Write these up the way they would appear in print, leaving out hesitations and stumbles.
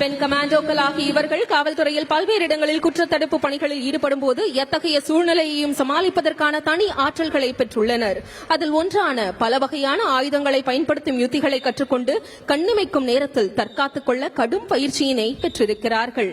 பெண் கமாண்டோக்கள் ஆகிய இவர்கள் காவல்துறையில் பல்வேறு இடங்களில் குற்றத்தடுப்பு பணிகளில் ஈடுபடும் போது எத்தகைய சூழ்நிலையையும் சமாளிப்பதற்கான தனி ஆற்றல்களை பெற்றுள்ளனர். அதில் ஒன்றான பல வகையான ஆயுதங்களை பயன்படுத்தும் யுத்திகளை கற்றுக்கொண்டு கண்ணிமைக்கும் நேரத்தில் தற்காத்துக் கொள்ள கடும் பயிற்சியினை பெற்றிருக்கிறார்கள்.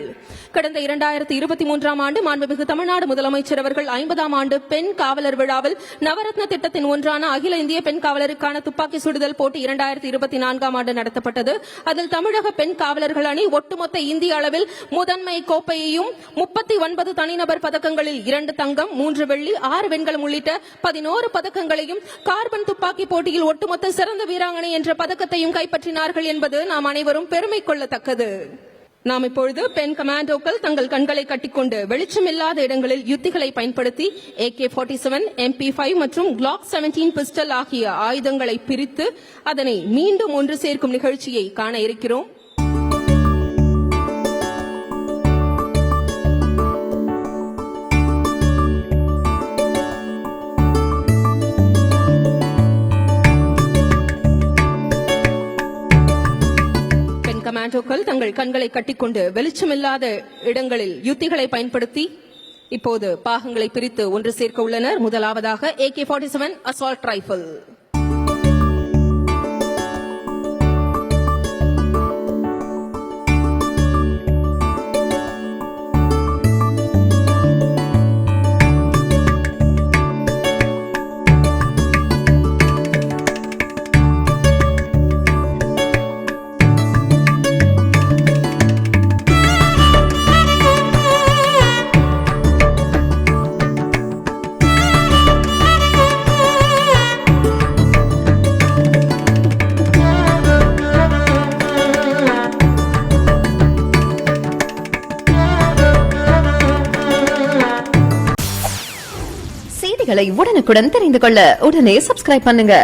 கடந்த 2023 ஆண்டு மாண்புமிகு தமிழ்நாடு முதலமைச்சர் அவர்கள் 50ஆம் ஆண்டு பெண் காவலர் விழாவில் நவரத்ன திட்டத்தின் ஒன்றான அகில இந்திய பெண் காவலருக்கான துப்பாக்கி சுடுதல் போட்டி 2024ஆம் ஆண்டு நடத்தப்பட்டது. அதில் தமிழக பெண் காவலர்கள் அணி ஒட்டுமொத்த இந்திய அளவில் முதன்மை கோப்பையையும் 39 தனிநபர் பதக்கங்களில் 2 தங்கம் 3 வெள்ளி 6 வெண்கலம் உள்ளிட்ட 11 பதக்கங்களையும் கார்பன் துப்பாக்கி போட்டியில் ஒட்டுமொத்த சிறந்த வீராங்கனை என்ற பதக்கத்தையும் கைப்பற்றினார்கள் என்பது நாம் அனைவரும் பெருமை கொள்ளத்தக்கது. நாம் இப்பொழுது பெண் கமாண்டோக்கள் தங்கள் கண்களை கட்டிக்கொண்டு வெளிச்சமில்லாத இடங்களில் யுத்திகளை பயன்படுத்தி AK-47, MP5 மற்றும் Glock 17 பிஸ்டல் ஆகிய ஆயுதங்களை பிரித்து அதனை மீண்டும் ஒன்று சேர்க்கும் நிகழ்ச்சியை காண இருக்கிறோம். கமாண்டோக்கள் தங்கள் கண்களை கட்டிக்கொண்டு வெளிச்சமில்லாத இடங்களில் யுத்திகளை பயன்படுத்தி இப்போது பாகங்களை பிரித்து ஒன்று சேர்க்க உள்ளனர். முதலாவதாக AK-47 அசால்ட் ரைபிள். செய்திகளை உடனுக்குடன் தெரிந்து கொள்ள உடனே சப்ஸ்கிரைப் பண்ணுங்க.